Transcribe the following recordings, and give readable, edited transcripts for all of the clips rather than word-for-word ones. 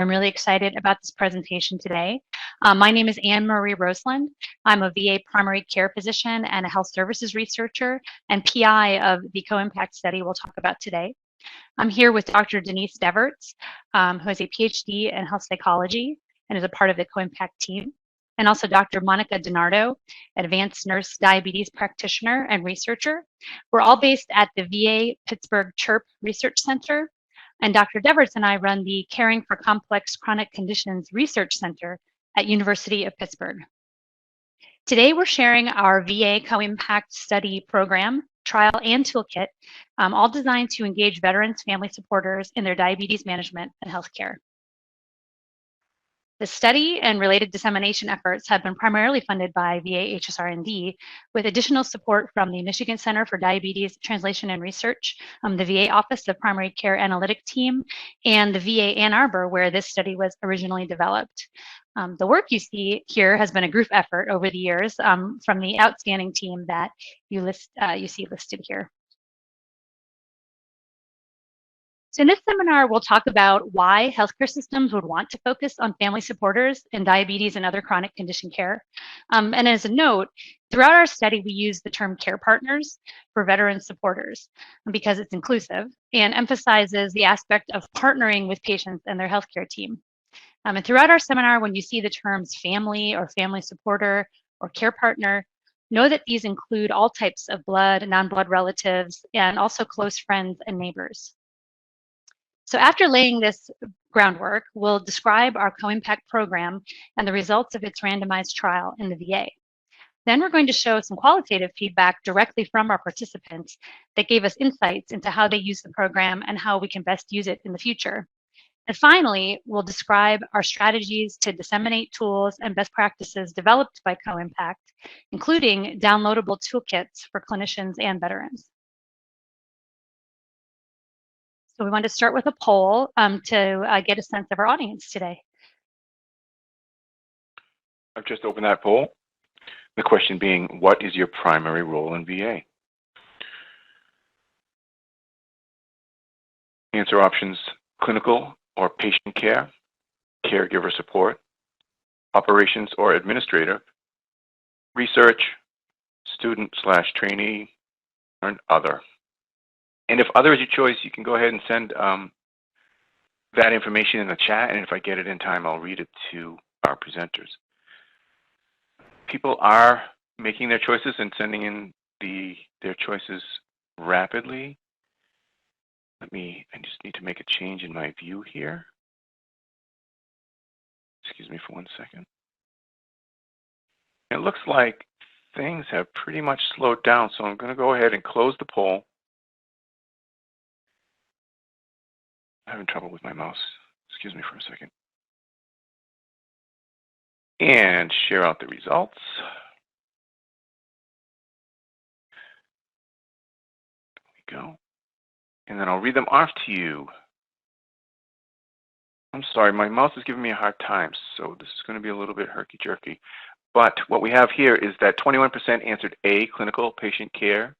I'm really excited about this presentation today. My name is Anne-Marie Rosland. I'm a VA primary care physician and a health services researcher and PI of the CO-IMPACT study we'll talk about today. I'm here with Dr. Denise Deverts, who has a PhD in health psychology and is a part of the CO-IMPACT team, and also Dr. Monica DiNardo, advanced nurse diabetes practitioner and researcher. We're all based at the VA Pittsburgh CHIRP Research Center, and Dr. Deverts and I run the Caring for Complex Chronic Conditions Research Center at University of Pittsburgh. Today, we're sharing our VA CO-IMPACT study program, trial, and toolkit, all designed to engage veterans, family supporters in their diabetes management and healthcare. The study and related dissemination efforts have been primarily funded by VA HSR&D, with additional support from the Michigan Center for Diabetes Translation and Research, the VA Office of Primary Care Analytic Team, and the VA Ann Arbor, where this study was originally developed. The work you see here has been a group effort over the years from the outstanding team that you see listed here. So in this seminar, we'll talk about why healthcare systems would want to focus on family supporters in diabetes and other chronic condition care. And as a note, throughout our study, we use the term care partners for veteran supporters because it's inclusive and emphasizes the aspect of partnering with patients and their healthcare team. And throughout our seminar, when you see the terms family or family supporter or care partner, know that these include all types of blood and non-blood relatives and also close friends and neighbors. So after laying this groundwork, we'll describe our CO-IMPACT program and the results of its randomized trial in the VA. Then we're going to show some qualitative feedback directly from our participants that gave us insights into how they use the program and how we can best use it in the future. And finally, we'll describe our strategies to disseminate tools and best practices developed by CO-IMPACT, including downloadable toolkits for clinicians and veterans. So we want to start with a poll to get a sense of our audience today. I've just opened that poll. The question being, what is your primary role in VA? Answer options: clinical or patient care, caregiver support, operations or administrative, research, student/trainee, and other. And if other is your choice, you can go ahead and send that information in the chat, and if I get it in time, I'll read it to our presenters. People are making their choices and sending in their choices rapidly. I just need to make a change in my view here. Excuse me for 1 second. It looks like things have pretty much slowed down, so I'm going to go ahead and close the poll. I'm having trouble with my mouse. Excuse me for a second. And share out the results. There we go. And then I'll read them off to you. I'm sorry, my mouse is giving me a hard time, so this is going to be a little bit herky-jerky. But what we have here is that 21% answered A, clinical patient care.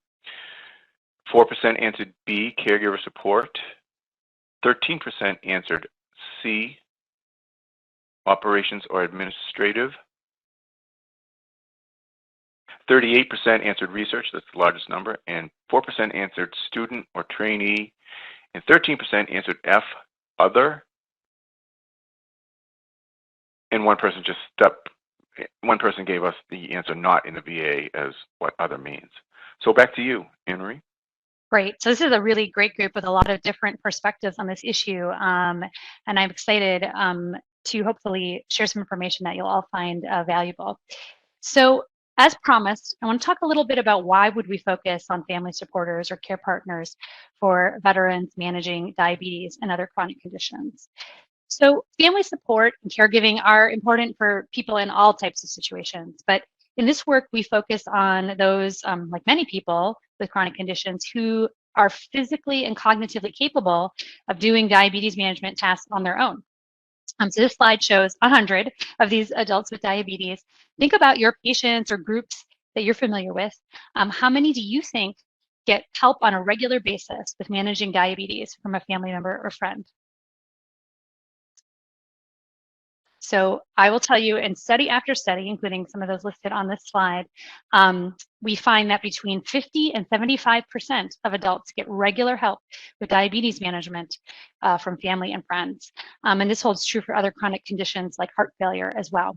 4% answered B, caregiver support. 13% answered C, operations or administrative. 38% answered research, that's the largest number, and 4% answered student or trainee, and 13% answered F, other. And one person gave us the answer not in the VA as what other means. So back to you, Anne-Marie. Great. So this is a really great group with a lot of different perspectives on this issue. And I'm excited to hopefully share some information that you'll all find valuable. So as promised, I want to talk a little bit about why would we focus on family supporters or care partners for veterans managing diabetes and other chronic conditions. So family support and caregiving are important for people in all types of situations, but in this work, we focus on those, like many people with chronic conditions, who are physically and cognitively capable of doing diabetes management tasks on their own. So this slide shows 100 of these adults with diabetes. Think about your patients or groups that you're familiar with. How many do you think get help on a regular basis with managing diabetes from a family member or friend? So I will tell you, in study after study, including some of those listed on this slide, we find that between 50 and 75% of adults get regular help with diabetes management from family and friends. And this holds true for other chronic conditions like heart failure as well.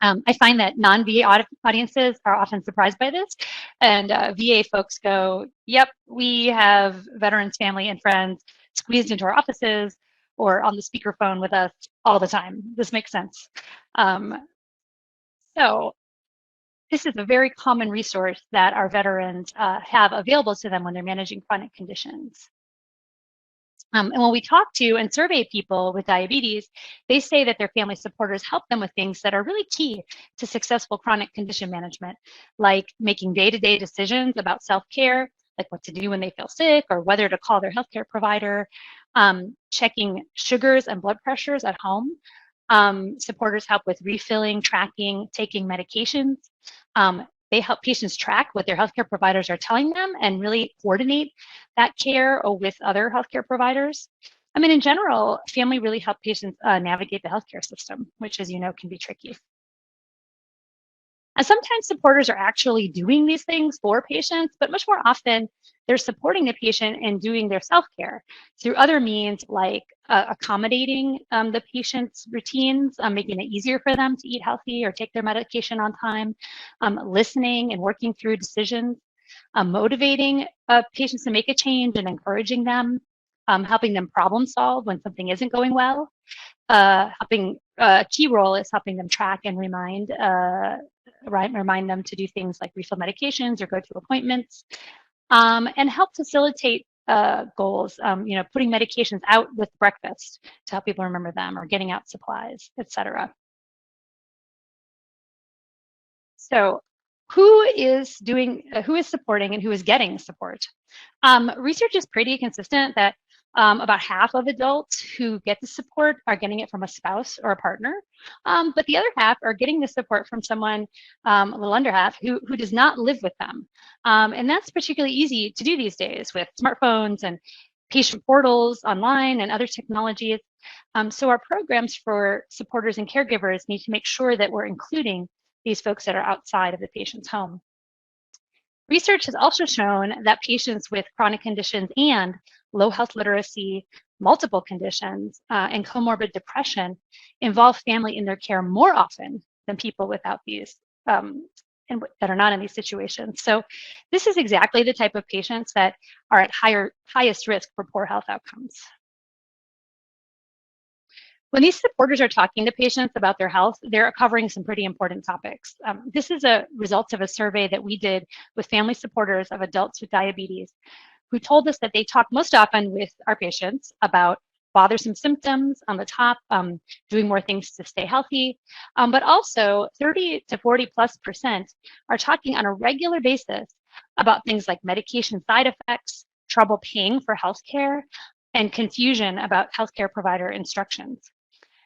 I find that non-VA audiences are often surprised by this, and VA folks go, yep, we have veterans, family, and friends squeezed into our offices or on the speakerphone with us all the time. This makes sense. So this is a very common resource that our veterans have available to them when they're managing chronic conditions. And when we talk to and survey people with diabetes, they say that their family supporters help them with things that are really key to successful chronic condition management, like making day-to-day decisions about self-care, like what to do when they feel sick or whether to call their healthcare provider, checking sugars and blood pressures at home. Supporters help with refilling, tracking, taking medications. They help patients track what their healthcare providers are telling them and really coordinate that care with other healthcare providers. I mean, in general, family really help patients navigate the healthcare system, which, as you know, can be tricky. And sometimes supporters are actually doing these things for patients, but much more often they're supporting the patient in doing their self-care through other means like accommodating the patient's routines, making it easier for them to eat healthy or take their medication on time, listening and working through decisions, motivating patients to make a change and encouraging them, helping them problem solve when something isn't going well. A key role is helping them track and remind them to do things like refill medications or go to appointments, and help facilitate goals, putting medications out with breakfast to help people remember them, or getting out supplies, etc. So who is supporting and who is getting support? Research is pretty consistent that about half of adults who get the support are getting it from a spouse or a partner, but the other half are getting the support from someone, a little under half, who does not live with them. And that's particularly easy to do these days with smartphones and patient portals online and other technologies. So our programs for supporters and caregivers need to make sure that we're including these folks that are outside of the patient's home. Research has also shown that patients with chronic conditions and low health literacy, multiple conditions, and comorbid depression involve family in their care more often than people without these and that are not in these situations. So this is exactly the type of patients that are at highest risk for poor health outcomes. When these supporters are talking to patients about their health, they're covering some pretty important topics. This is a result of a survey that we did with family supporters of adults with diabetes, who told us that they talk most often with our patients about bothersome symptoms on the top, doing more things to stay healthy, but also 30 to 40+% are talking on a regular basis about things like medication side effects, trouble paying for healthcare, and confusion about healthcare provider instructions.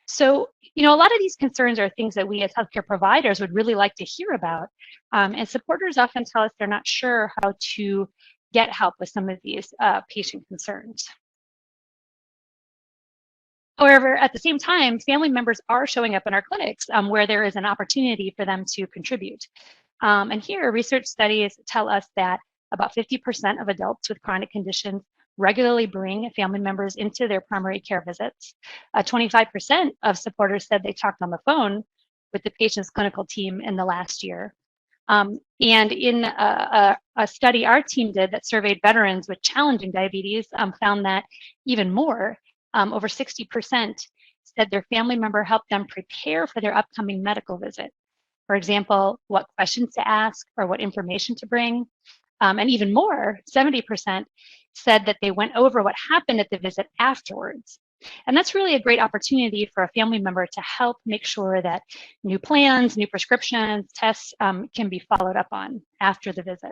So, a lot of these concerns are things that we as healthcare providers would really like to hear about. And supporters often tell us they're not sure how to get help with some of these patient concerns. However, at the same time, family members are showing up in our clinics where there is an opportunity for them to contribute. And here, research studies tell us that about 50% of adults with chronic conditions regularly bring family members into their primary care visits. 25% of supporters said they talked on the phone with the patient's clinical team in the last year. And in a study our team did that surveyed veterans with challenging diabetes, found that even more, over 60% said their family member helped them prepare for their upcoming medical visit. For example, what questions to ask or what information to bring. And even more, 70% said that they went over what happened at the visit afterwards. And that's really a great opportunity for a family member to help make sure that new plans, new prescriptions, tests can be followed up on after the visit.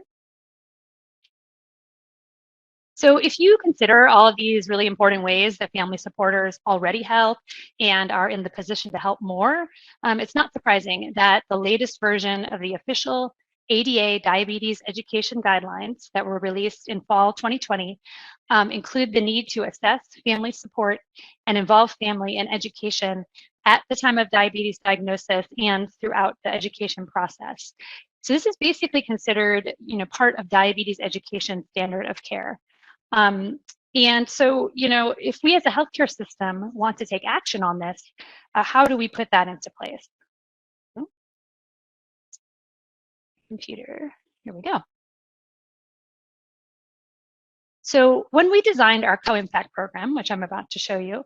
So if you consider all of these really important ways that family supporters already help and are in the position to help more, it's not surprising that the latest version of the official ADA Diabetes Education Guidelines that were released in fall 2020 include the need to assess family support and involve family in education at the time of diabetes diagnosis and throughout the education process. So this is basically considered, part of diabetes education standard of care. And so, if we as a healthcare system want to take action on this, how do we put that into place? Oh, computer, here we go. So when we designed our CO-IMPACT program, which I'm about to show you,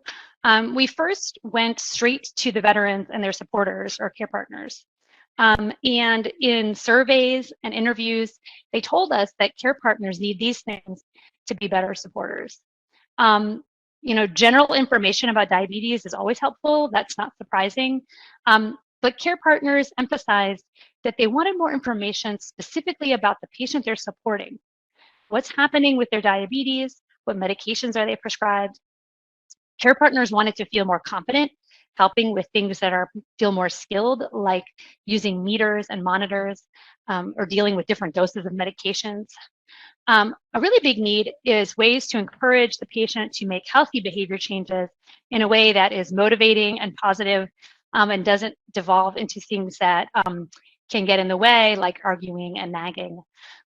we first went straight to the veterans and their supporters or care partners. And in surveys and interviews, they told us that care partners need these things to be better supporters. General information about diabetes is always helpful. That's not surprising. But care partners emphasized that they wanted more information specifically about the patient they're supporting. What's happening with their diabetes? What medications are they prescribed? Care partners wanted to feel more confident, helping with things that feel more skilled, like using meters and monitors, or dealing with different doses of medications. A really big need is ways to encourage the patient to make healthy behavior changes in a way that is motivating and positive, and doesn't devolve into things that can get in the way, like arguing and nagging.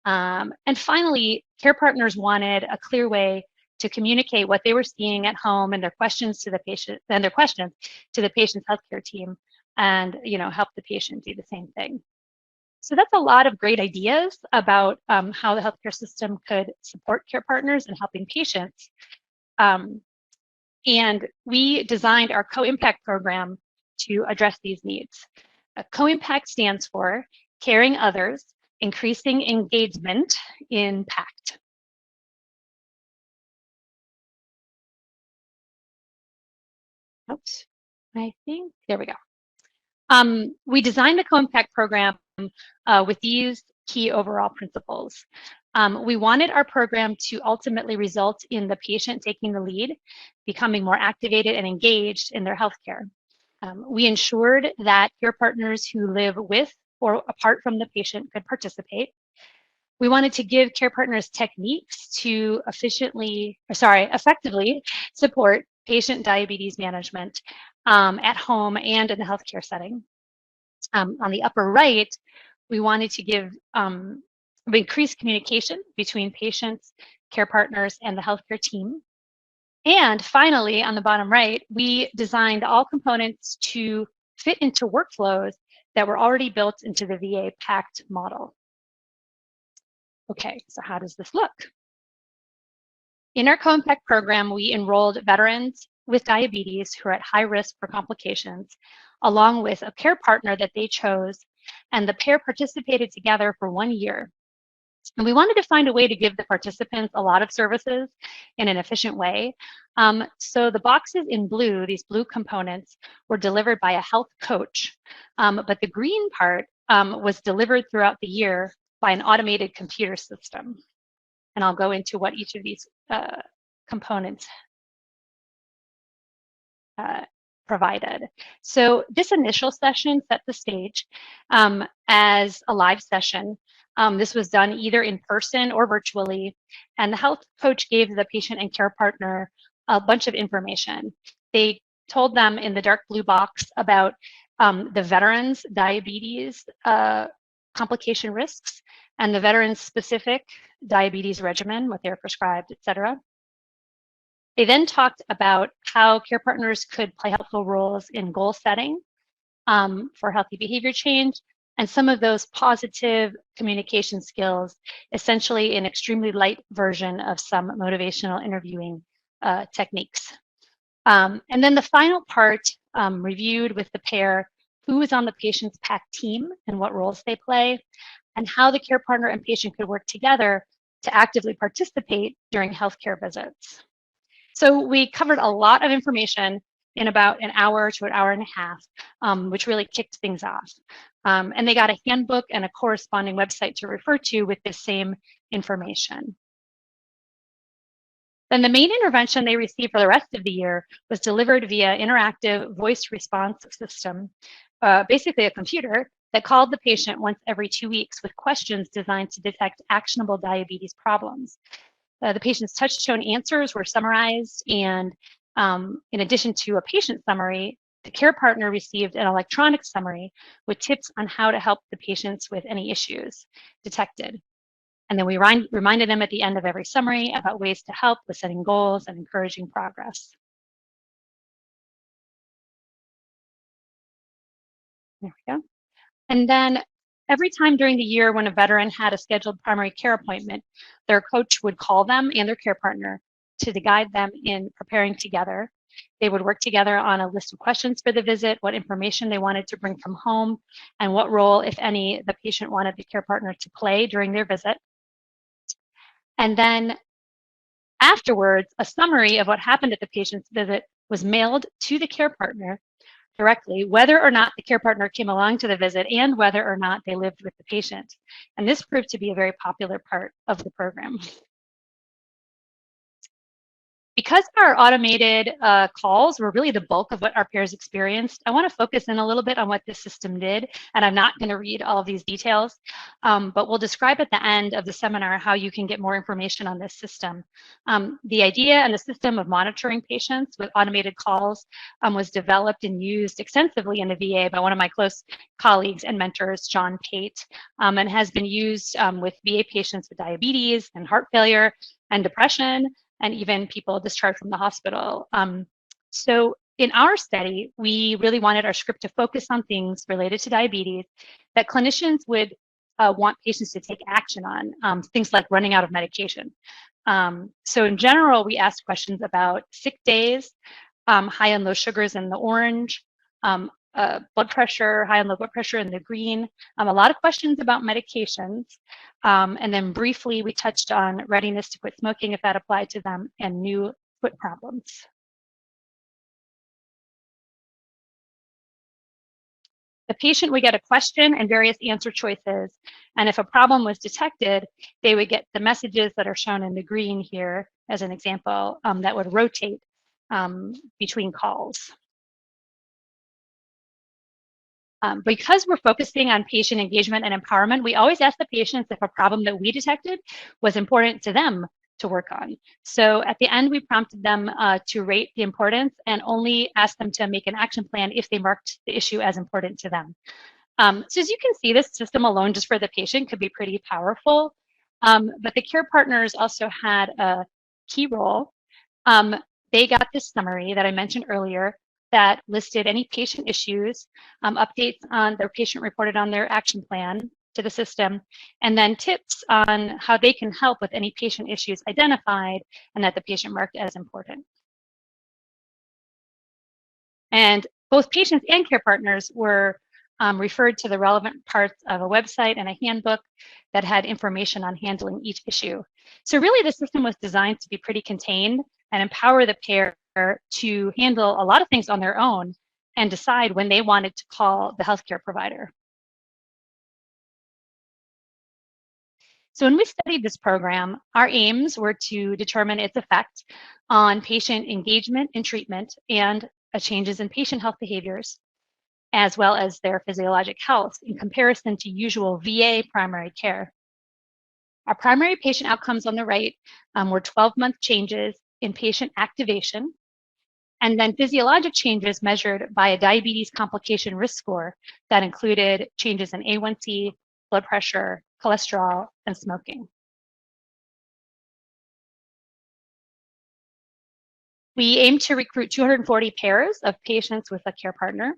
And finally, care partners wanted a clear way to communicate what they were seeing at home and their questions to the patient, and their questions to the patient's healthcare team, and help the patient do the same thing. So that's a lot of great ideas about how the healthcare system could support care partners in helping patients. And we designed our CO-IMPACT program to address these needs. CO-IMPACT stands for Caring Others, Increasing Engagement in PACT. Oops, I think, there we go. We designed the CO-IMPACT program with these key overall principles. We wanted our program to ultimately result in the patient taking the lead, becoming more activated and engaged in their healthcare. We ensured that care partners who live with or apart from the patient could participate. We wanted to give care partners techniques to effectively support patient diabetes management at home and in the healthcare setting. On the upper right, we wanted to give increased communication between patients, care partners, and the healthcare team. And finally, on the bottom right, we designed all components to fit into workflows that were already built into the VA PACT model. Okay, so how does this look? In our CO-IMPACT program, we enrolled veterans with diabetes who are at high risk for complications, along with a care partner that they chose, and the pair participated together for 1 year. And we wanted to find a way to give the participants a lot of services in an efficient way. So the boxes in blue, these blue components, were delivered by a health coach, but the green part was delivered throughout the year by an automated computer system. And I'll go into what each of these components provided. So this initial session set the stage as a live session. This was done either in person or virtually, and the health coach gave the patient and care partner a bunch of information. They told them in the dark blue box about the veterans' diabetes complication risks and the veterans' specific diabetes regimen, what they're prescribed, et cetera. They then talked about how care partners could play helpful roles in goal setting for healthy behavior change, and some of those positive communication skills, essentially an extremely light version of some motivational interviewing techniques. And then the final part reviewed with the pair who is on the patient's PACT team and what roles they play, and how the care partner and patient could work together to actively participate during healthcare visits. So we covered a lot of information in about an hour to an hour and a half, which really kicked things off. And they got a handbook and a corresponding website to refer to with this same information. Then the main intervention they received for the rest of the year was delivered via interactive voice response system, basically a computer that called the patient once every 2 weeks with questions designed to detect actionable diabetes problems. The patient's touch tone answers were summarized, and in addition to a patient summary, The care partner received an electronic summary with tips on how to help the patients with any issues detected. And then we reminded them at the end of every summary about ways to help with setting goals and encouraging progress. There we go. And then every time during the year when a veteran had a scheduled primary care appointment, their coach would call them and their care partner to guide them in preparing together. They would work together on a list of questions for the visit, what information they wanted to bring from home, and what role, if any, the patient wanted the care partner to play during their visit. And then afterwards, a summary of what happened at the patient's visit was mailed to the care partner directly, whether or not the care partner came along to the visit and whether or not they lived with the patient. And this proved to be a very popular part of the program. Because our automated calls were really the bulk of what our peers experienced, I want to focus in a little bit on what this system did, and I'm not going to read all of these details, but we'll describe at the end of the seminar how you can get more information on this system. The idea and the system of monitoring patients with automated calls was developed and used extensively in the VA by one of my close colleagues and mentors, John Pate, and has been used with VA patients with diabetes and heart failure and depression, and even people discharged from the hospital. So in our study, we really wanted our script to focus on things related to diabetes that clinicians would want patients to take action on, things like running out of medication. So in general, we asked questions about sick days, high and low sugars in the orange, blood pressure, high and low blood pressure in the green, a lot of questions about medications. And then briefly, we touched on readiness to quit smoking if that applied to them and new foot problems. The patient would get a question and various answer choices. And if a problem was detected, they would get the messages that are shown in the green here as an example that would rotate between calls. Because we're focusing on patient engagement and empowerment, we always ask the patients if a problem that we detected was important to them to work on. So at the end, we prompted them to rate the importance and only asked them to make an action plan if they marked the issue as important to them. So as you can see, this system alone just for the patient could be pretty powerful, but the care partners also had a key role. They got this summary that I mentioned earlier that listed any patient issues, updates on their patient reported on their action plan to the system, and then tips on how they can help with any patient issues identified and that the patient marked as important. And both patients and care partners were referred to the relevant parts of a website and a handbook that had information on handling each issue. So really the system was designed to be pretty contained and empower the pair to handle a lot of things on their own and decide when they wanted to call the healthcare provider. So when we studied this program, our aims were to determine its effect on patient engagement in treatment and changes in patient health behaviors, as well as their physiologic health in comparison to usual VA primary care. Our primary patient outcomes on the right were 12-month changes in patient activation, and then physiologic changes measured by a diabetes complication risk score that included changes in A1C, blood pressure, cholesterol, and smoking. We aim to recruit 240 pairs of patients with a care partner,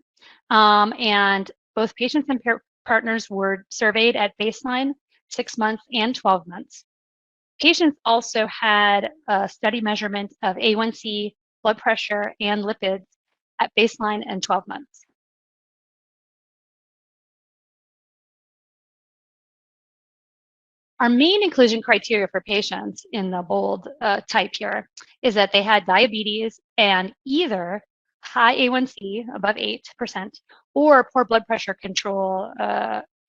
and both patients and partners were surveyed at baseline, 6 months, and 12 months. Patients also had a study measurement of A1C, blood pressure, and lipids at baseline and 12 months. Our main inclusion criteria for patients in the bold type here is that they had diabetes and either high A1C above 8% or poor blood pressure control,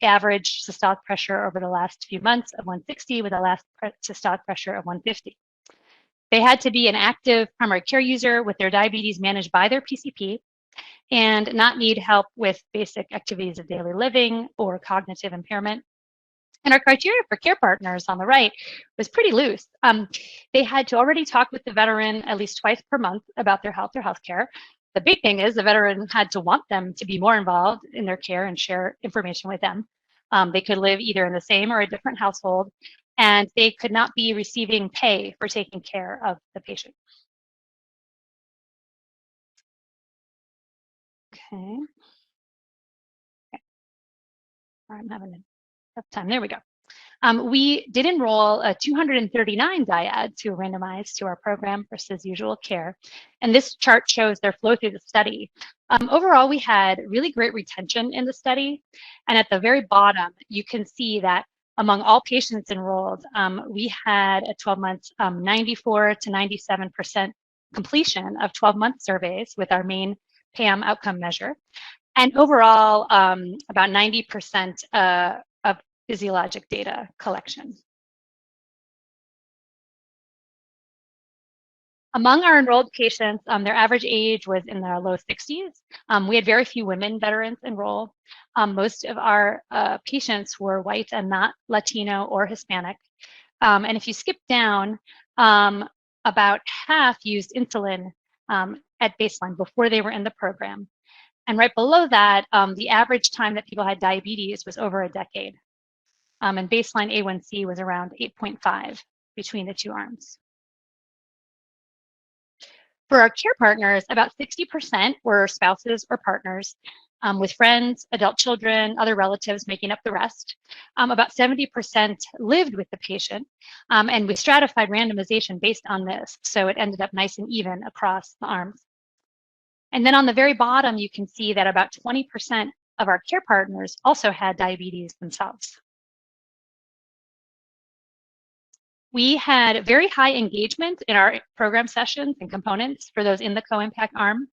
average systolic pressure over the last few months of 160 with a last systolic pressure of 150. They had to be an active primary care user with their diabetes managed by their PCP and not need help with basic activities of daily living or cognitive impairment. And our criteria for care partners on the right was pretty loose. They had to already talk with the veteran at least twice per month about their health or healthcare. the big thing is the veteran had to want them to be more involved in their care and share information with them. They could live either in the same or a different household, and they could not be receiving pay for taking care of the patient. Okay. I'm having a tough time. There we go. We did enroll 239 dyads who were randomized to our program versus usual care. And this chart shows their flow through the study. Overall, we had really great retention in the study. And at the very bottom, you can see that among all patients enrolled, we had at 12 months, 94 to 97% completion of 12-month surveys with our main PAM outcome measure. And overall, about 90% of physiologic data collection. Among our enrolled patients, their average age was in the low 60s. We had very few women veterans enroll. Most of our patients were white and not Latino or Hispanic. And if you skip down, about half used insulin at baseline before they were in the program. And right below that, the average time that people had diabetes was over a decade. And baseline A1C was around 8.5 between the two arms. For our care partners, about 60% were spouses or partners, with friends, adult children, other relatives making up the rest. About 70% lived with the patient, and we stratified randomization based on this, so it ended up nice and even across the arms. And then on the very bottom, you can see that about 20% of our care partners also had diabetes themselves. We had very high engagement in our program sessions and components for those in the CO-IMPACT arm,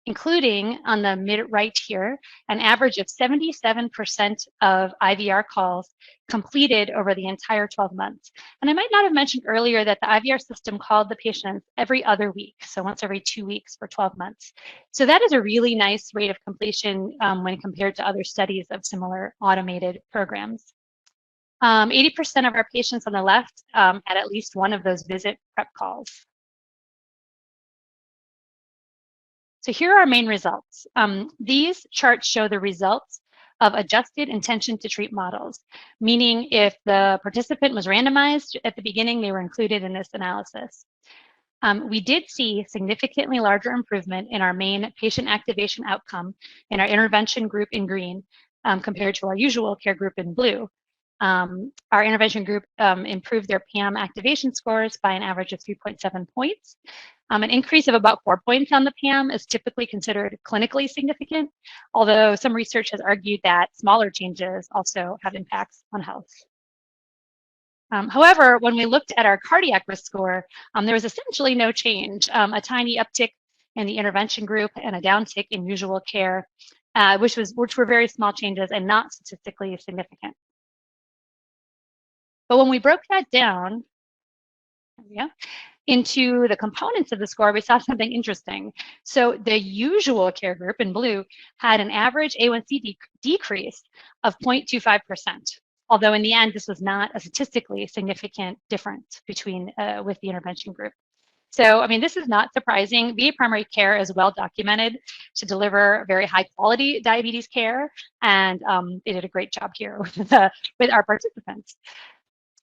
including on the mid-right here, an average of 77% of IVR calls completed over the entire 12 months. And I might not have mentioned earlier that the IVR system called the patients every other week, so once every 2 weeks for 12 months. So that is a really nice rate of completion when compared to other studies of similar automated programs. 80% of our patients on the left had at least one of those visit prep calls. So here are our main results. These charts show the results of adjusted intention to treat models, meaning if the participant was randomized at the beginning, they were included in this analysis. We did see significantly larger improvement in our main patient activation outcome in our intervention group in green compared to our usual care group in blue. Our intervention group improved their PAM activation scores by an average of 3.7 points. An increase of about 4 points on the PAM is typically considered clinically significant, although some research has argued that smaller changes also have impacts on health. However, when we looked at our cardiac risk score, there was essentially no change, a tiny uptick in the intervention group and a downtick in usual care, which were very small changes and not statistically significant. But when we broke that down into the components of the score, we saw something interesting. So the usual care group in blue had an average A1C decrease of 0.25%, although in the end, this was not a statistically significant difference between with the intervention group. So, I mean, this is not surprising. VA primary care is well documented to deliver very high quality diabetes care, and they did a great job here with our participants.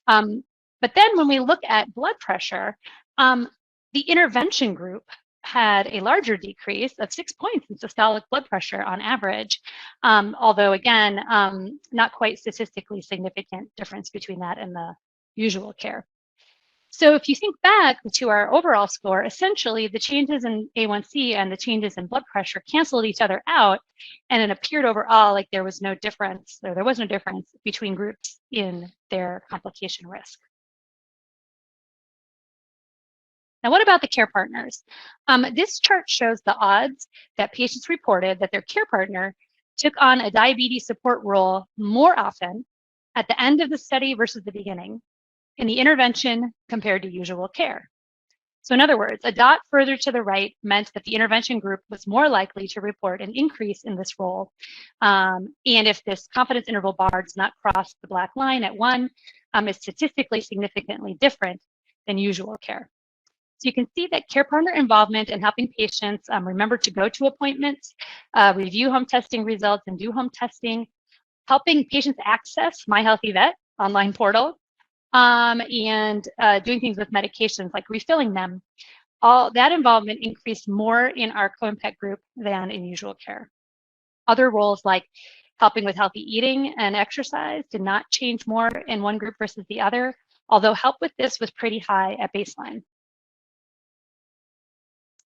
But then when we look at blood pressure, the intervention group had a larger decrease of 6 points in systolic blood pressure on average, although again, not quite statistically significant difference between that and the usual care. So if you think back to our overall score, essentially the changes in A1C and the changes in blood pressure canceled each other out, and it appeared overall like there was no difference, or there was no difference between groups in their complication risk. Now, what about the care partners? This chart shows the odds that patients reported that their care partner took on a diabetes support role more often at the end of the study versus the beginning in the intervention compared to usual care. So in other words, a dot further to the right meant that the intervention group was more likely to report an increase in this role. And if this confidence interval bar does not cross the black line at 1, it's statistically significantly different than usual care. So you can see that care partner involvement in helping patients remember to go to appointments, review home testing results and do home testing, helping patients access My Healthy Vet online portal, and doing things with medications like refilling them. All that involvement increased more in our co-impact group than in usual care. Other roles like helping with healthy eating and exercise did not change more in one group versus the other, although help with this was pretty high at baseline.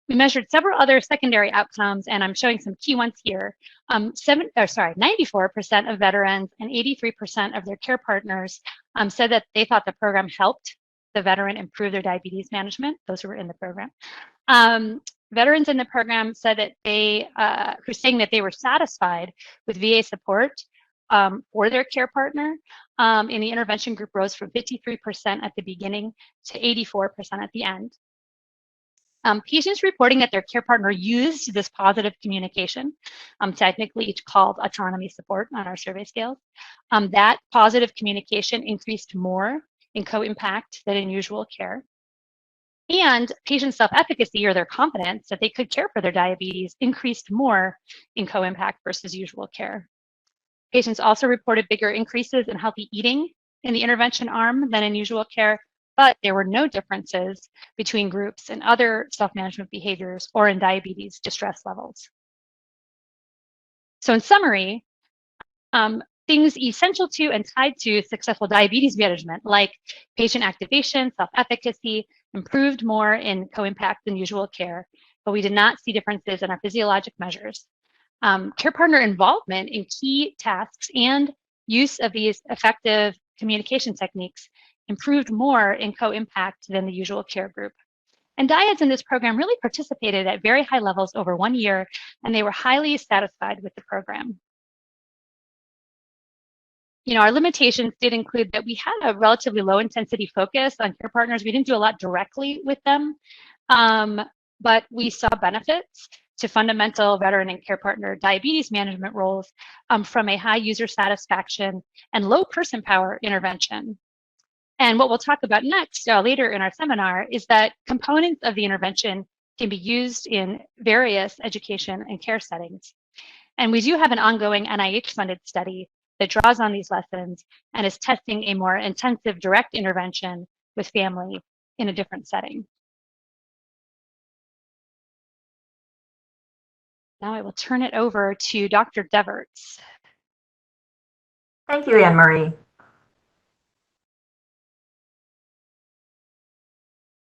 We measured several other secondary outcomes, and I'm showing some key ones here. 94% of veterans and 83% of their care partners said that they thought the program helped the veteran improve their diabetes management, those who were in the program. Veterans in the program said that were saying that they were satisfied with VA support for their care partner in the intervention group rose from 53% at the beginning to 84% at the end. Patients reporting that their care partner used this positive communication, technically called autonomy support on our survey scales, that positive communication increased more in co-impact than in usual care. And patient self-efficacy, or their confidence that they could care for their diabetes, increased more in co-impact versus usual care. Patients also reported bigger increases in healthy eating in the intervention arm than in usual care, but there were no differences between groups in other self-management behaviors or in diabetes distress levels. So in summary, things essential to and tied to successful diabetes management, like patient activation, self-efficacy, improved more in co-impact than usual care, but we did not see differences in our physiologic measures. Care partner involvement in key tasks and use of these effective communication techniques improved more in co-impact than the usual care group. And dyads in this program really participated at very high levels over 1 year, and they were highly satisfied with the program. Our limitations did include that we had a relatively low intensity focus on care partners. We didn't do a lot directly with them, but we saw benefits to fundamental veteran and care partner diabetes management roles from a high user satisfaction and low person power intervention. And what we'll talk about next, later in our seminar, is that components of the intervention can be used in various education and care settings. And we do have an ongoing NIH-funded study that draws on these lessons and is testing a more intensive direct intervention with family in a different setting. Now I will turn it over to Dr. Deverts. Thank you, Anne-Marie.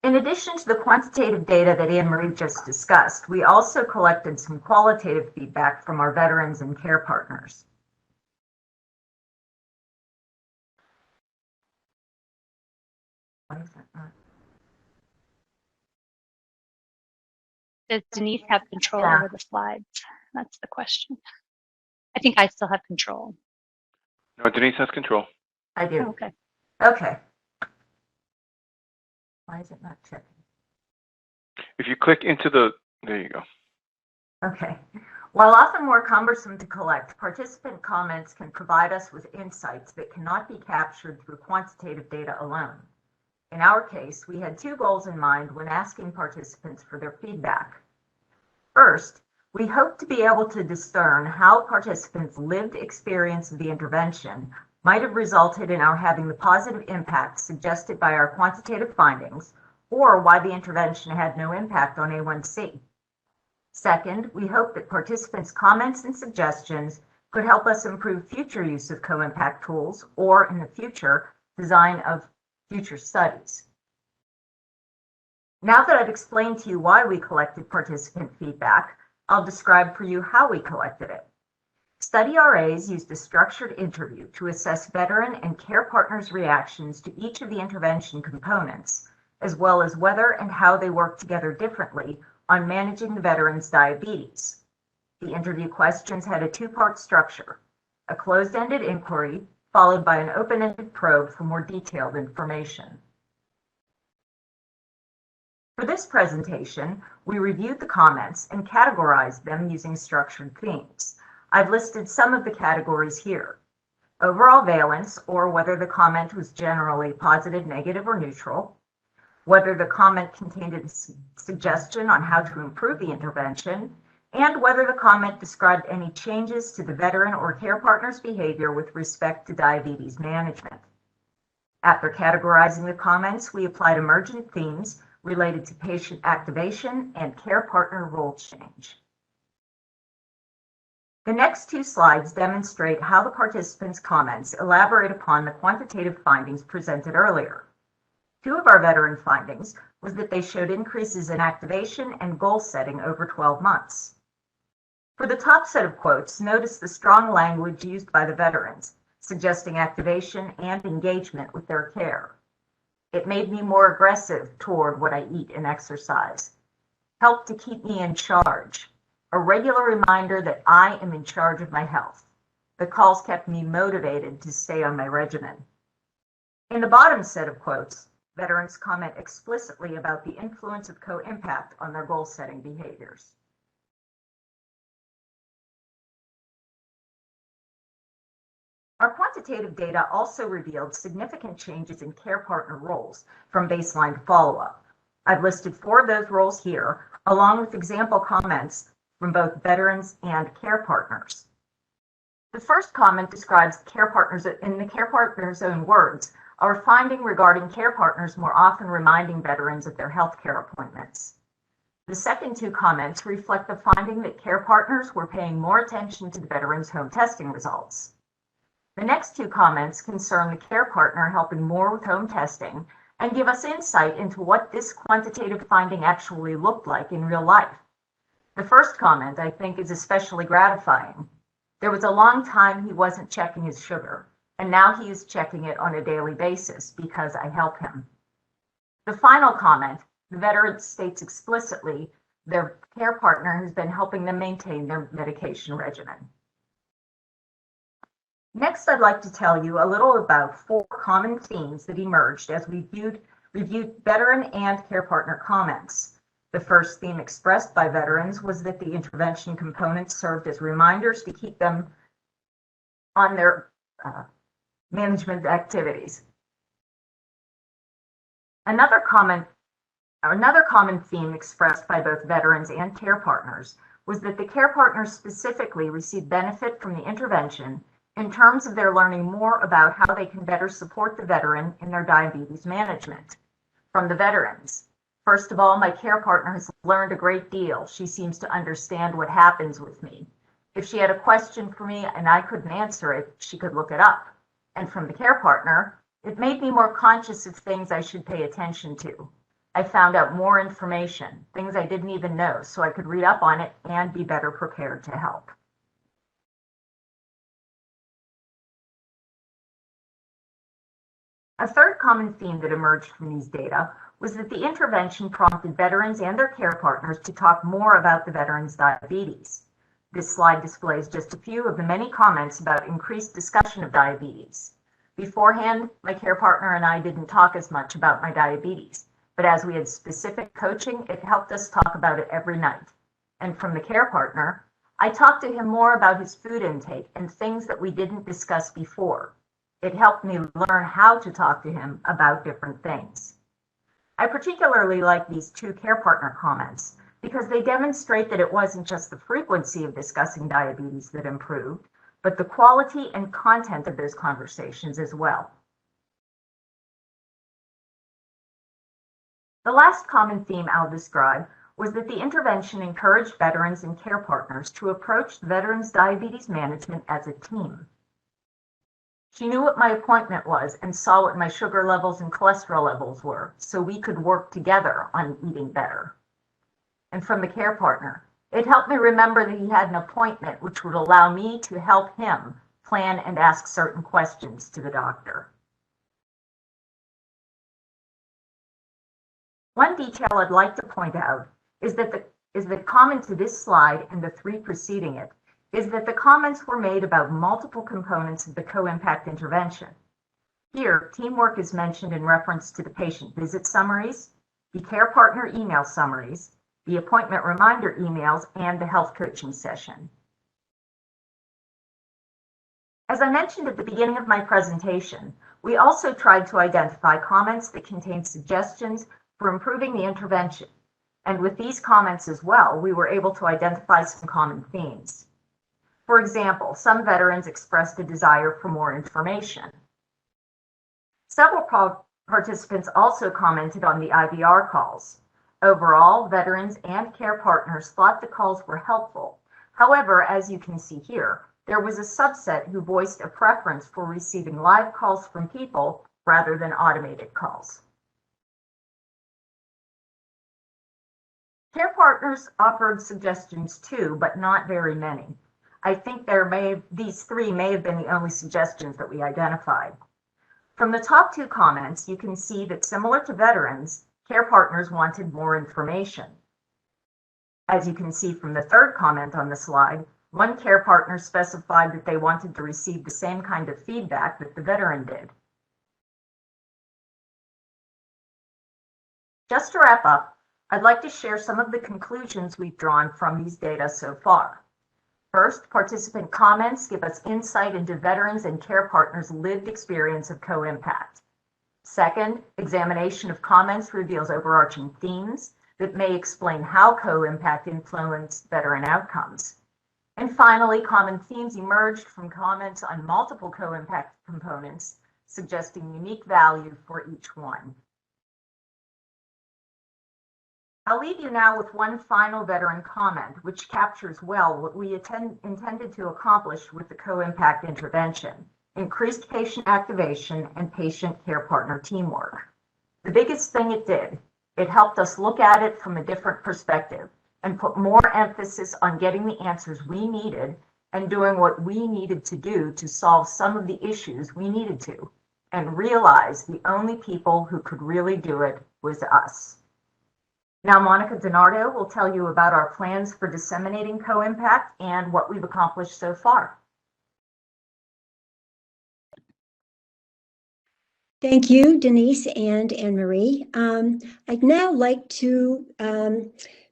In addition to the quantitative data that Anne-Marie just discussed, we also collected some qualitative feedback from our veterans and care partners. Why is that not? Does Denise have control over the slides? That's the question. I think I still have control. No, Denise has control. I do. Oh, okay. Okay. Why is it not checking? If you click into there you go. Okay. While often more cumbersome to collect, participant comments can provide us with insights that cannot be captured through quantitative data alone. In our case, we had two goals in mind when asking participants for their feedback. First, we hope to be able to discern how participants' lived experience of the intervention might have resulted in our having the positive impact suggested by our quantitative findings, or why the intervention had no impact on A1C. Second, we hope that participants' comments and suggestions could help us improve future use of co-impact tools, or in the future, design of future studies. Now that I've explained to you why we collected participant feedback, I'll describe for you how we collected it. Study RAs used a structured interview to assess veteran and care partners' reactions to each of the intervention components, as well as whether and how they work together differently on managing the veteran's diabetes. The interview questions had a two-part structure: a closed-ended inquiry followed by an open-ended probe for more detailed information. For this presentation, we reviewed the comments and categorized them using structured themes. I've listed some of the categories here: overall valence, or whether the comment was generally positive, negative, or neutral; whether the comment contained a suggestion on how to improve the intervention, and whether the comment described any changes to the veteran or care partner's behavior with respect to diabetes management. After categorizing the comments, we applied emergent themes related to patient activation and care partner role change. The next two slides demonstrate how the participants' comments elaborate upon the quantitative findings presented earlier. Two of our veteran findings was that they showed increases in activation and goal setting over 12 months. For the top set of quotes, notice the strong language used by the veterans, suggesting activation and engagement with their care. It made me more aggressive toward what I eat and exercise. Helped to keep me in charge. A regular reminder that I am in charge of my health. The calls kept me motivated to stay on my regimen. In the bottom set of quotes, veterans comment explicitly about the influence of CO-IMPACT on their goal-setting behaviors. Our quantitative data also revealed significant changes in care partner roles from baseline to follow-up. I've listed 4 of those roles here, along with example comments from both veterans and care partners. The first comment describes care partners in the care partner's own words, our finding regarding care partners more often reminding veterans of their healthcare appointments. The second 2 comments reflect the finding that care partners were paying more attention to the veterans' home testing results. The next 2 comments concern the care partner helping more with home testing and give us insight into what this quantitative finding actually looked like in real life. The first comment, I think, is especially gratifying. There was a long time he wasn't checking his sugar, and now he is checking it on a daily basis because I help him. The final comment, the veteran states explicitly their care partner has been helping them maintain their medication regimen. Next, I'd like to tell you a little about 4 common themes that emerged as we reviewed veteran and care partner comments. The first theme expressed by veterans was that the intervention components served as reminders to keep them on their management activities. Another common theme expressed by both veterans and care partners was that the care partners specifically received benefit from the intervention in terms of their learning more about how they can better support the veteran in their diabetes management. From the veterans, first of all, my care partner has learned a great deal. She seems to understand what happens with me. If she had a question for me and I couldn't answer it, she could look it up. And from the care partner, it made me more conscious of things I should pay attention to. I found out more information, things I didn't even know, so I could read up on it and be better prepared to help. A third common theme that emerged from these data was that the intervention prompted veterans and their care partners to talk more about the veterans' diabetes. This slide displays just a few of the many comments about increased discussion of diabetes. Beforehand, my care partner and I didn't talk as much about my diabetes, but as we had specific coaching, it helped us talk about it every night. And from the care partner, I talked to him more about his food intake and things that we didn't discuss before. It helped me learn how to talk to him about different things. I particularly like these 2 care partner comments because they demonstrate that it wasn't just the frequency of discussing diabetes that improved, but the quality and content of those conversations as well. The last common theme I'll describe was that the intervention encouraged veterans and care partners to approach the veterans' diabetes management as a team. She knew what my appointment was and saw what my sugar levels and cholesterol levels were, so we could work together on eating better. And from the care partner, it helped me remember that he had an appointment which would allow me to help him plan and ask certain questions to the doctor. One detail I'd like to point out is that common to this slide and the 3 preceding it is that the comments were made about multiple components of the CO-IMPACT intervention. Here, teamwork is mentioned in reference to the patient visit summaries, the care partner email summaries, the appointment reminder emails, and the health coaching session. As I mentioned at the beginning of my presentation, we also tried to identify comments that contained suggestions for improving the intervention. And with these comments as well, we were able to identify some common themes. For example, some veterans expressed a desire for more information. Several participants also commented on the IVR calls. Overall, veterans and care partners thought the calls were helpful. However, as you can see here, there was a subset who voiced a preference for receiving live calls from people rather than automated calls. Care partners offered suggestions too, but not very many. I think these three may have been the only suggestions that we identified. From the top two comments, you can see that similar to veterans, care partners wanted more information. As you can see from the third comment on the slide, one care partner specified that they wanted to receive the same kind of feedback that the veteran did. Just to wrap up, I'd like to share some of the conclusions we've drawn from these data so far. First, participant comments give us insight into veterans and care partners' lived experience of co-impact. Second, examination of comments reveals overarching themes that may explain how co-impact influenced veteran outcomes. And finally, common themes emerged from comments on multiple co-impact components, suggesting unique value for each one. I'll leave you now with one final veteran comment, which captures well what we intended to accomplish with the co-impact intervention: increased patient activation and patient care partner teamwork. The biggest thing it did, it helped us look at it from a different perspective and put more emphasis on getting the answers we needed and doing what we needed to do to solve some of the issues we needed to, and realize the only people who could really do it was us. Now, Monica DiNardo will tell you about our plans for disseminating co-impact and what we've accomplished so far. Thank you, Denise and Anne-Marie. I'd now like to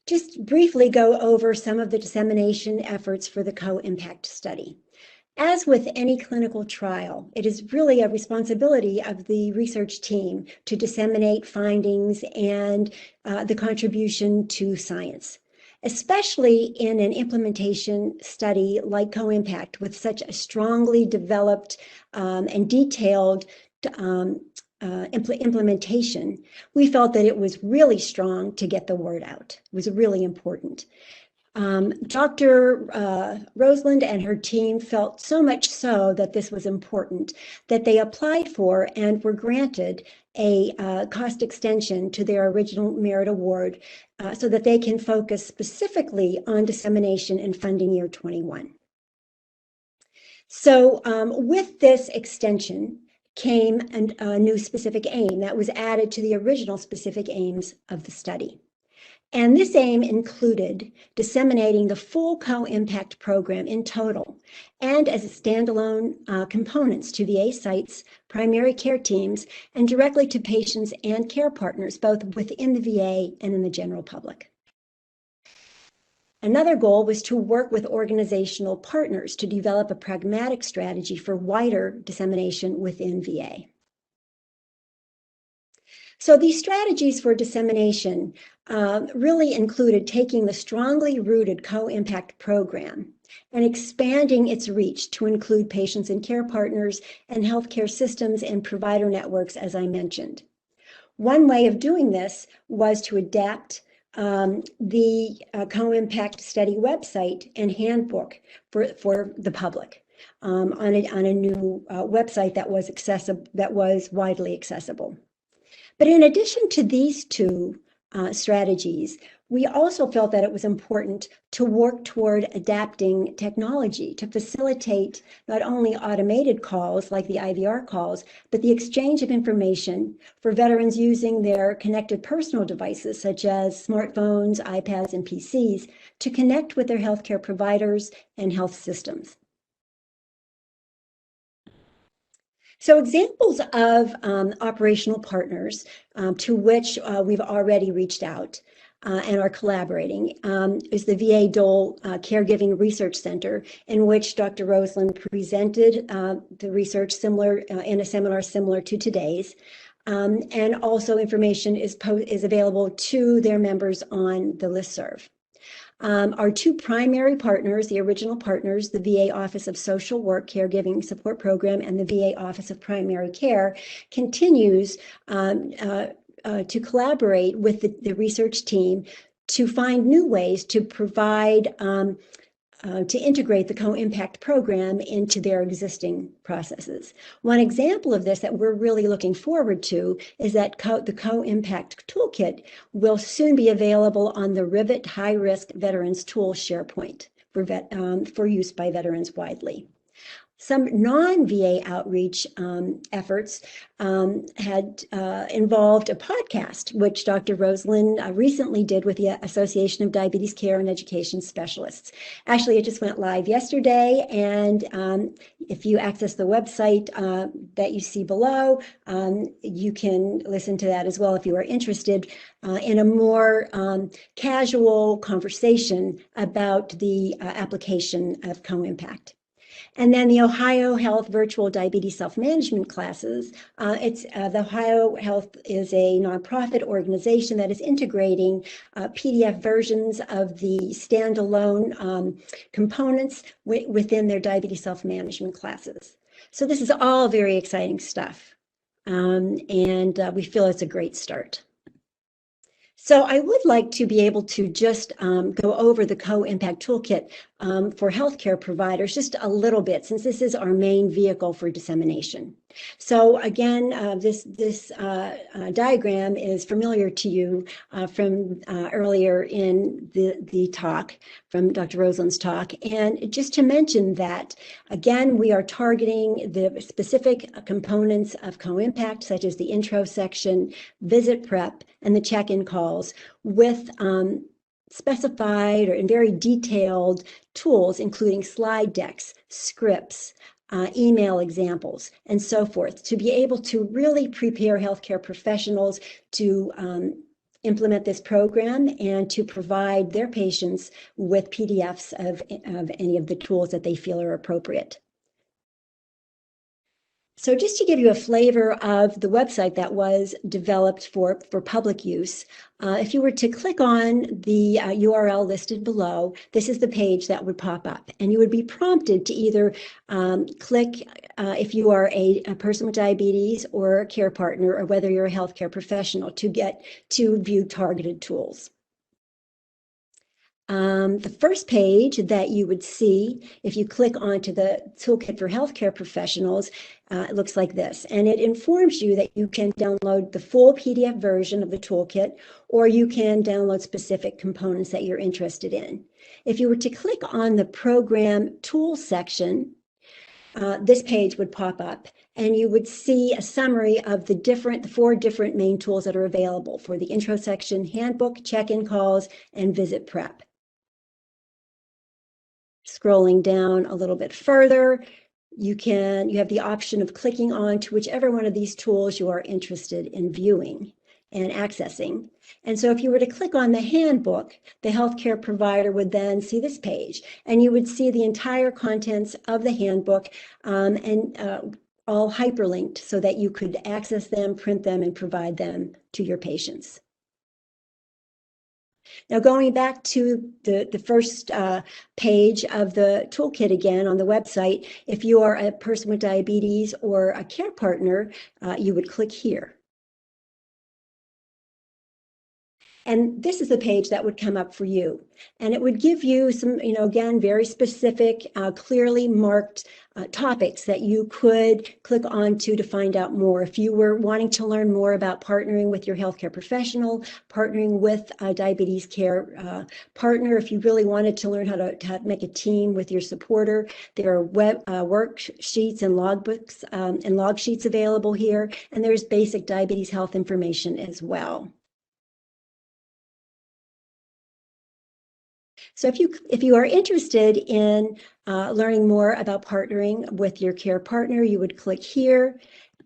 just briefly go over some of the dissemination efforts for the co-impact study. As with any clinical trial, it is really a responsibility of the research team to disseminate findings and the contribution to science, especially in an implementation study like co-impact with such a strongly developed and detailed implementation. We felt that it was really strong to get the word out. It was really important. Dr. Rosland and her team felt so much so that this was important that they applied for and were granted a cost extension to their original merit award so that they can focus specifically on dissemination in funding year 21. So with this extension came a new specific aim that was added to the original specific aims of the study. And this aim included disseminating the full co-impact program in total and as standalone components to VA sites, primary care teams, and directly to patients and care partners, both within the VA and in the general public. Another goal was to work with organizational partners to develop a pragmatic strategy for wider dissemination within VA. So these strategies for dissemination really included taking the strongly rooted co-impact program and expanding its reach to include patients and care partners and healthcare systems and provider networks, as I mentioned. One way of doing this was to adapt the co-impact study website and handbook for the public on a new website that was accessible, that was widely accessible. But in addition to these two strategies, we also felt that it was important to work toward adapting technology to facilitate not only automated calls like the IVR calls, but the exchange of information for veterans using their connected personal devices, such as smartphones, iPads, and PCs, to connect with their healthcare providers and health systems. So examples of operational partners to which we've already reached out and are collaborating is the VA Dole Caregiving Research Center, in which Dr. Rosland presented the research similar in a seminar similar to today's. and also information is available to their members on the listserv. Our two primary partners, the original partners, the VA Office of Social Work Caregiving Support Program and the VA Office of Primary Care, continues to collaborate with the research team to find new ways to provide to integrate the CO-IMPACT program into their existing processes. One example of this that we're really looking forward to is that the CO-IMPACT Toolkit will soon be available on the Rivet High Risk Veterans Tool SharePoint for use by veterans widely. Some non-VA outreach efforts had involved a podcast, which Dr. Rosland recently did with the Association of Diabetes Care and Education Specialists. Actually, it just went live yesterday, and if you access the website that you see below, you can listen to that as well if you are interested in a more casual conversation about the application of CO-IMPACT. And then the Ohio Health Virtual Diabetes Self-Management classes. The Ohio Health is a nonprofit organization that is integrating PDF versions of the standalone components within their diabetes self-management classes. So this is all very exciting stuff, and we feel it's a great start. So I would like to be able to just go over the CO-IMPACT Toolkit for healthcare providers just a little bit, since this is our main vehicle for dissemination. So again, this diagram is familiar to you from earlier in the talk, from Dr. Rosland's talk. And just to mention that, again, we are targeting the specific components of CO-IMPACT, such as the intro section, visit prep, and the check-in calls with specified and very detailed tools, including slide decks, scripts, email examples, and so forth, to be able to really prepare healthcare professionals to implement this program and to provide their patients with PDFs of any of the tools that they feel are appropriate. So just to give you a flavor of the website that was developed for public use, if you were to click on the URL listed below, this is the page that would pop up, and you would be prompted to either click if you are a person with diabetes or a care partner, or whether you're a healthcare professional, to get to view targeted tools. The first page that you would see if you click onto the Toolkit for Healthcare Professionals, it looks like this, and it informs you that you can download the full PDF version of the toolkit, or you can download specific components that you're interested in. If you were to click on the Program Tools section, this page would pop up, and you would see a summary of the 4 different main tools that are available for the intro section: handbook, check-in calls, and visit prep. Scrolling down a little bit further, you have the option of clicking on to whichever one of these tools you are interested in viewing and accessing. And so if you were to click on the handbook, the healthcare provider would then see this page, and you would see the entire contents of the handbook all hyperlinked so that you could access them, print them, and provide them to your patients. Now, going back to the first page of the toolkit again on the website, if you are a person with diabetes or a care partner, you would click here. And this is the page that would come up for you. And it would give you some, again, very specific, clearly marked topics that you could click onto to find out more. If you were wanting to learn more about partnering with your healthcare professional, partnering with a diabetes care partner, if you really wanted to learn how to make a team with your supporter, there are worksheets and logbooks and log sheets available here. And there's basic diabetes health information as well. So if you are interested in learning more about partnering with your care partner, you would click here,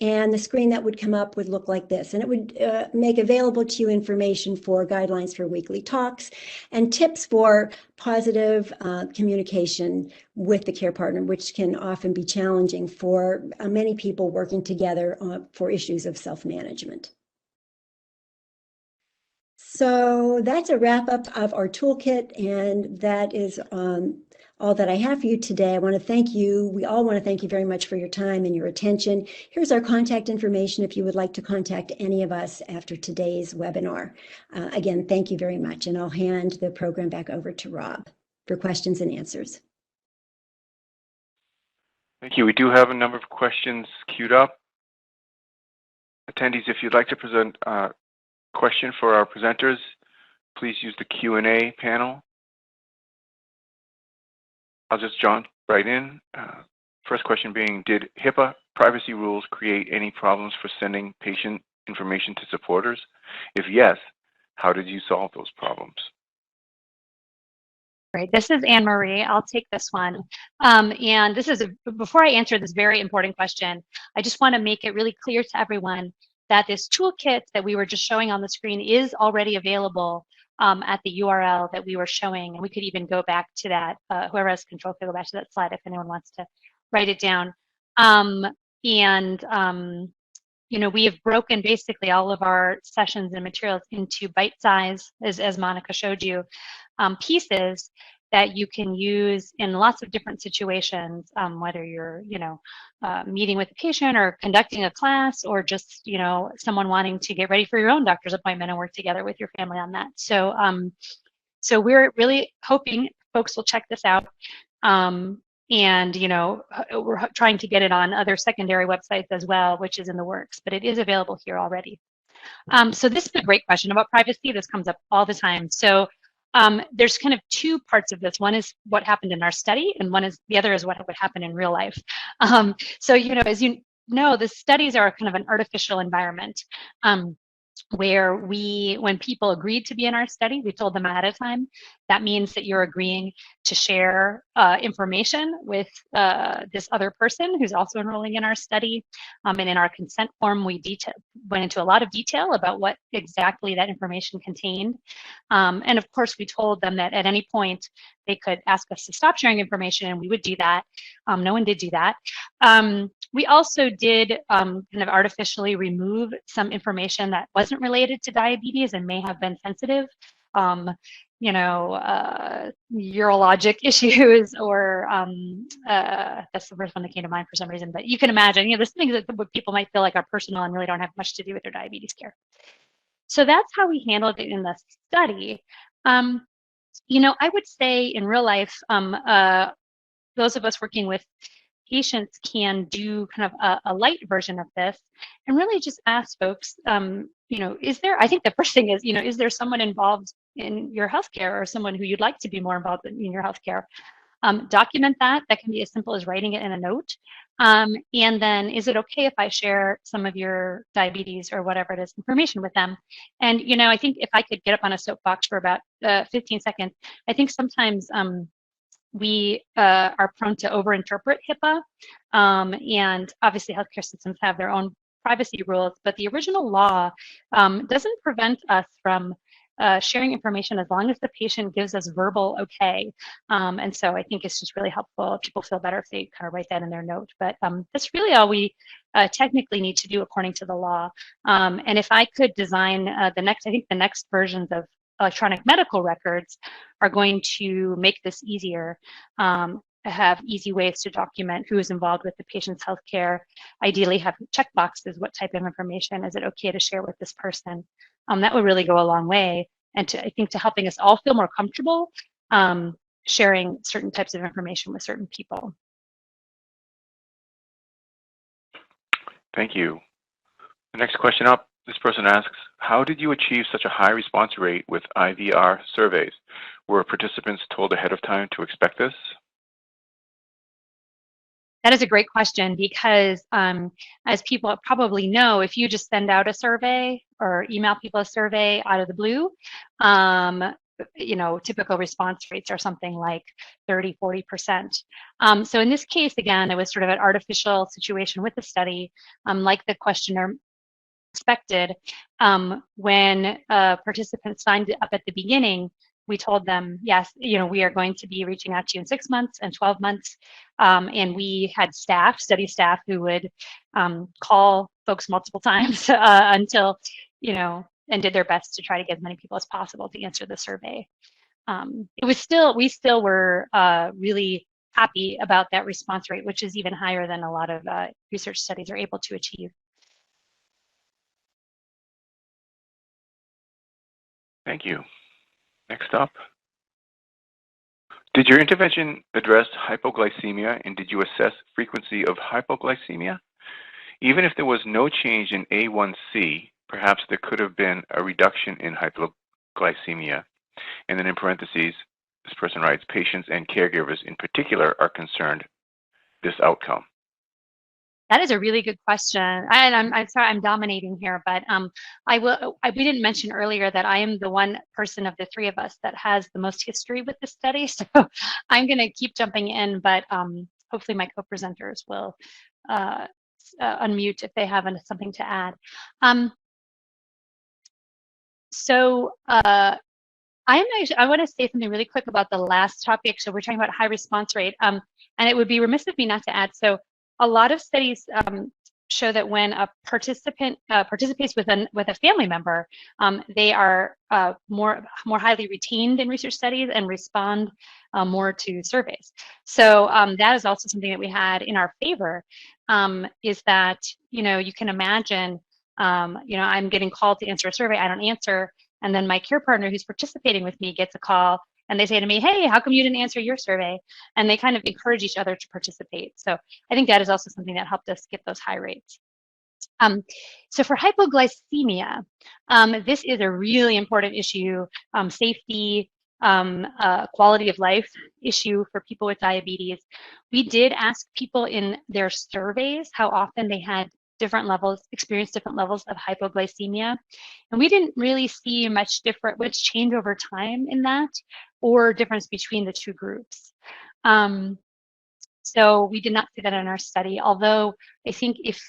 And the screen that would come up would look like this. And it would make available to you information for guidelines for weekly talks and tips for positive communication with the care partner, which can often be challenging for many people working together for issues of self-management. So that's a wrap up of our toolkit, and that is all that I have for you today. I want to thank you. We all want to thank you very much for your time and your attention. Here's our contact information if you would like to contact any of us after today's webinar. Again, thank you very much, and I'll hand the program back over to Rob for questions and answers. Thank you. We do have a number of questions queued up. Attendees, if you'd like to present a question for our presenters, please use the Q&A panel. I'll just jump right in. First question being, did HIPAA privacy rules create any problems for sending patient information to supporters? If yes, how did you solve those problems? Great. This is Anne Marie. I'll take this one. And this is, before I answer this very important question, I just want to make it really clear to everyone that this toolkit that we were just showing on the screen is already available at the URL that we were showing. And we could even go back to that. Whoever has control could go back to that slide if anyone wants to write it down. You know, we have broken basically all of our sessions and materials into bite size, as Monica showed you, pieces that you can use in lots of different situations, whether you're, you know, meeting with a patient or conducting a class, or just, you know, someone wanting to get ready for your own doctor's appointment and work together with your family on that. So, so we're really hoping folks will check this out. And, you know, we're trying to get it on other secondary websites as well, which is in the works, but it is available here already. So this is a great question about privacy. This comes up all the time. So there's kind of two parts of this. One is what happened in our study, and the other is what would happen in real life. So, you know, as you know, the studies are kind of an artificial environment. Where when people agreed to be in our study, we told them ahead of time. That means that you're agreeing to share information with this other person who's also enrolling in our study. And in our consent form, we went into a lot of detail about what exactly that information contained. And of course, we told them that at any point they could ask us to stop sharing information, and we would do that. No one did do that. We also did kind of artificially remove some information that wasn't related to diabetes and may have been sensitive. You know, urologic issues, or that's the first one that came to mind for some reason, but you can imagine, you know, there's things that people might feel like are personal and really don't have much to do with their diabetes care. So that's how we handled it in the study. You know, I would say in real life, those of us working with patients can do kind of a light version of this and really just ask folks, you know, I think the first thing is, you know, is there someone involved in your healthcare, or someone who you'd like to be more involved in your healthcare? Document that. That can be as simple as writing it in a note. And then, is it okay if I share some of your diabetes or whatever it is information with them? And, you know, I think if I could get up on a soapbox for about 15 seconds, I think sometimes we are prone to overinterpret HIPAA, and obviously healthcare systems have their own privacy rules, but the original law doesn't prevent us from sharing information as long as the patient gives us verbal okay. And so I think it's just really helpful. People feel better if they kind of write that in their note, but that's really all we technically need to do according to the law. And if I could design I think the next versions of electronic medical records are going to make this easier, have easy ways to document who is involved with the patient's healthcare, ideally have checkboxes, what type of information is it okay to share with this person? That would really go a long way, and I think to helping us all feel more comfortable sharing certain types of information with certain people. Thank you. The next question up, this person asks, how did you achieve such a high response rate with IVR surveys? Were participants told ahead of time to expect this? That is a great question, because as people probably know, if you just send out a survey or email people a survey out of the blue, typical response rates are something like 30, 40%. So in this case, again, it was sort of an artificial situation with the study, like the questionnaire expected. When participants signed up at the beginning, we told them, yes, we are going to be reaching out to you in 6 months and 12 months. And we had study staff, who would call folks multiple times until, and did their best to try to get as many people as possible to answer the survey. We still were really happy about that response rate, which is even higher than a lot of research studies are able to achieve. Thank you. Next up. Did your intervention address hypoglycemia, and did you assess frequency of hypoglycemia? Even if there was no change in A1C, perhaps there could have been a reduction in hypoglycemia. And then in parentheses, this person writes, patients and caregivers in particular are concerned this outcome. That is a really good question. And I'm sorry, I'm dominating here, but we didn't mention earlier that I am the one person of the three of us that has the most history with this study. So I'm going to keep jumping in, but hopefully my co-presenters will unmute if they have something to add. I want to say something really quick about the last topic. So we're talking about high response rate, and it would be remiss of me not to add. So a lot of studies show that when a participant participates with a family member, they are more highly retained in research studies and respond more to surveys. So that is also something that we had in our favor. Is that you can imagine I'm getting called to answer a survey, I don't answer, and then my care partner who's participating with me gets a call. And they say to me, hey, how come you didn't answer your survey? And they kind of encourage each other to participate. So I think that is also something that helped us get those high rates. So for hypoglycemia, this is a really important issue, safety, quality of life issue for people with diabetes. We did ask people in their surveys how often they had experienced different levels of hypoglycemia. And we didn't really see much change over time in that, or difference between the two groups. So we did not see that in our study, although I think if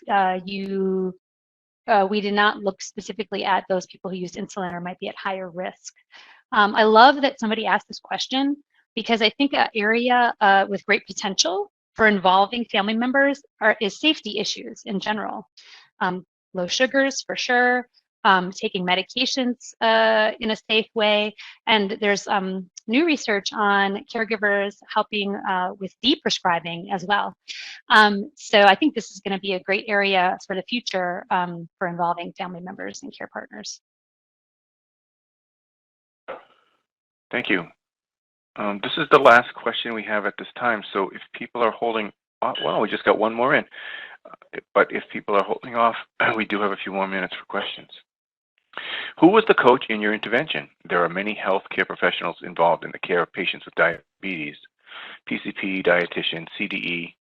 we did not look specifically at those people who used insulin or might be at higher risk. I love that somebody asked this question, because I think an area with great potential for involving family members is safety issues in general. Low sugars for sure, taking medications in a safe way, and there's new research on caregivers helping with de-prescribing as well. So I think this is going to be a great area for the future for involving family members and care partners. Thank you. This is the last question we have at this time. So if people are holding off, well, we just got one more in. But if people are holding off, we do have a few more minutes for questions. Who was the coach in your intervention? There are many healthcare professionals involved in the care of patients with diabetes, PCP, dietitian, CDE.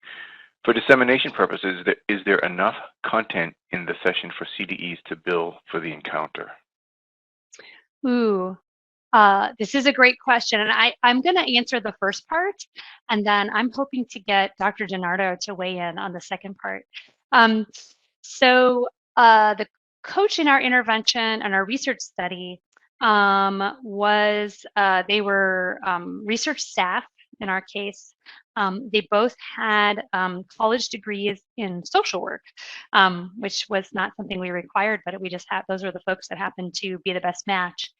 For dissemination purposes, is there enough content in the session for CDEs to bill for the encounter? Ooh. This is a great question, and I'm going to answer the first part, and then I'm hoping to get Dr. DiNardo to weigh in on the second part. So the coach in our intervention and our research study they were research staff in our case. They both had college degrees in social work, which was not something we required, but we just had, those are the folks that happened to be the best match.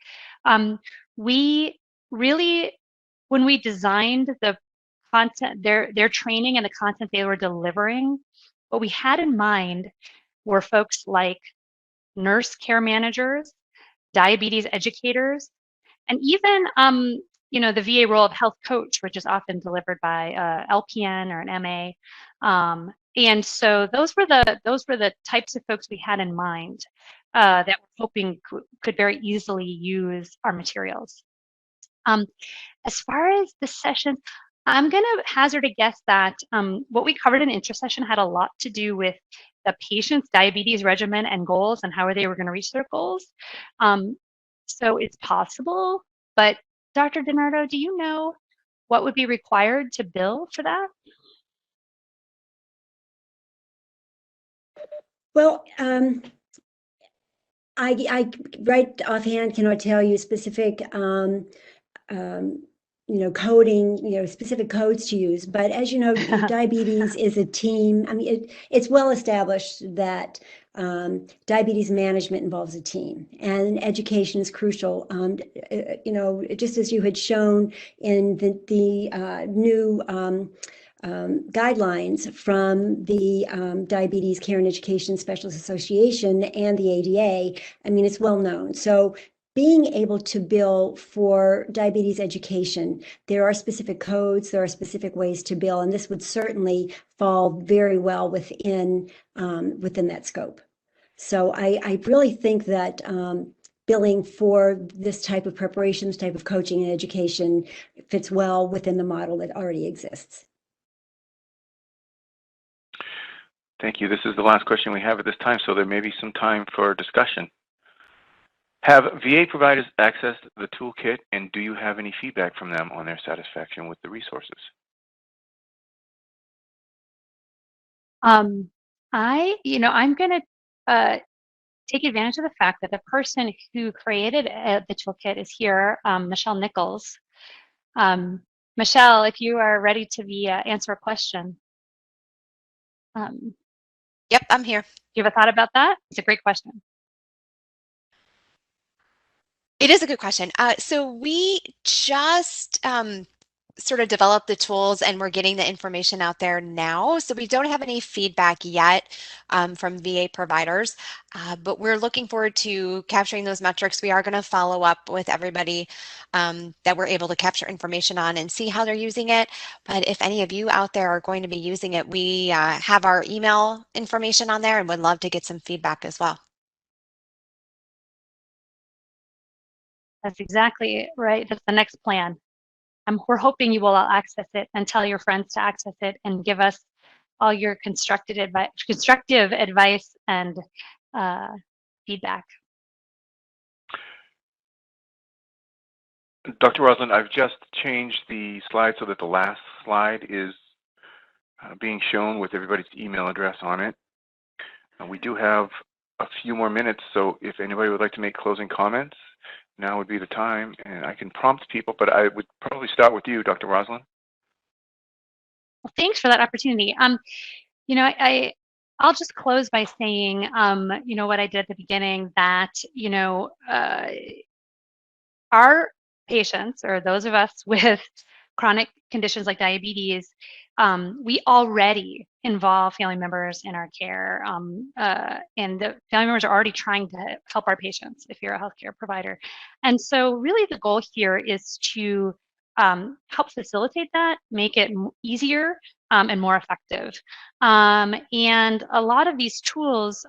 We really, when we designed the content, their training and the content they were delivering, what we had in mind were folks like nurse care managers, diabetes educators, and even the VA role of health coach, which is often delivered by LPN or an MA. And so those were the types of folks we had in mind that we're hoping could very easily use our materials. As far as the session, I'm going to hazard a guess that what we covered in intercession had a lot to do with the patient's diabetes regimen and goals and how they were going to reach their goals. So it's possible, but Dr. DiNardo, do you know what would be required to bill for that? Well, I right offhand cannot tell you specific coding, specific codes to use. But as you know, diabetes is a team. I mean, it's well established that diabetes management involves a team, and education is crucial. Just as you had shown in the new guidelines from the Diabetes Care and Education Specialists Association and the ADA, I mean, it's well known. So being able to bill for diabetes education, there are specific codes, there are specific ways to bill, and this would certainly fall very well within that scope. So I really think that billing for this type of preparation, this type of coaching and education fits well within the model that already exists. Thank you. This is the last question we have at this time, so there may be some time for discussion. Have VA providers accessed the toolkit, and do you have any feedback from them on their satisfaction with the resources? I'm going to take advantage of the fact that the person who created the toolkit is here, Michelle Nichols. Michelle, if you are ready to answer a question. Yep, I'm here. Do you have a thought about that? It's a great question. It is a good question. So we just sort of developed the tools and we're getting the information out there now. So we don't have any feedback yet from VA providers, but we're looking forward to capturing those metrics. We are going to follow up with everybody that we're able to capture information on and see how they're using it. But if any of you out there are going to be using it, we have our email information on there and would love to get some feedback as well. That's exactly right. That's the next plan. We're hoping you will all access it and tell your friends to access it and give us all your constructive advice and feedback. Dr. Rosland, I've just changed the slide so that the last slide is being shown with everybody's email address on it. We do have a few more minutes, so if anybody would like to make closing comments, now would be the time, and I can prompt people, but I would probably start with you, Dr. Rosland. Well, thanks for that opportunity. I'll just close by saying, what I did at the beginning, that, our patients, or those of us with chronic conditions like diabetes, we already involve family members in our care, and the family members are already trying to help our patients if you're a healthcare provider. And so really the goal here is to help facilitate that, make it easier and more effective. And a lot of these tools,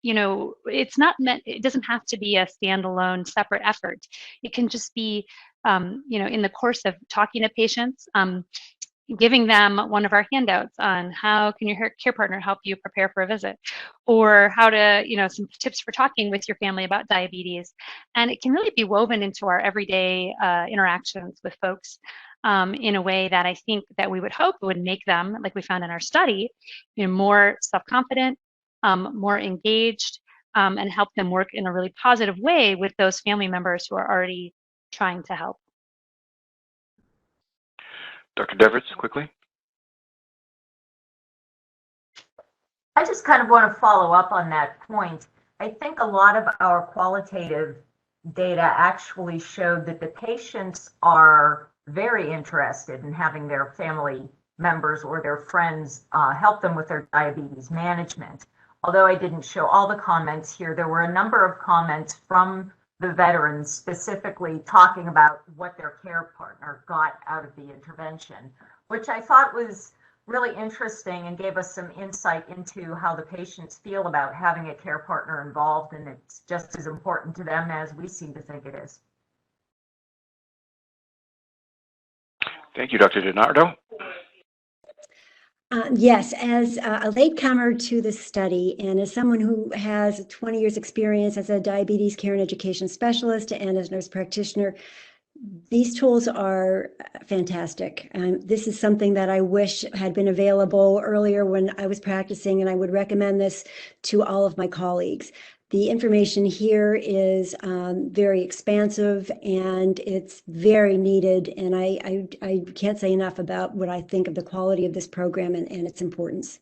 it's not meant, it doesn't have to be a standalone separate effort. It can just be, in the course of talking to patients, giving them one of our handouts on how can your care partner help you prepare for a visit, or how to, some tips for talking with your family about diabetes. And it can really be woven into our everyday interactions with folks in a way that I think that we would hope would make them, like we found in our study, more self-confident, more engaged, and help them work in a really positive way with those family members who are already trying to help. Dr. Deverts, quickly. I just kind of want to follow up on that point. I think a lot of our qualitative data actually showed that the patients are very interested in having their family members or their friends help them with their diabetes management. Although I didn't show all the comments here, there were a number of comments from the veterans specifically talking about what their care partner got out of the intervention, which I thought was really interesting and gave us some insight into how the patients feel about having a care partner involved, and it's just as important to them as we seem to think it is. Thank you, Dr. DiNardo. Yes, as a latecomer to the study and as someone who has 20 years experience as a diabetes care and education specialist and as a nurse practitioner, These tools are fantastic. This is something that I wish had been available earlier when I was practicing, and I would recommend this to all of my colleagues. The information here is very expansive and it's very needed. And I can't say enough about what I think of the quality of this program and its importance.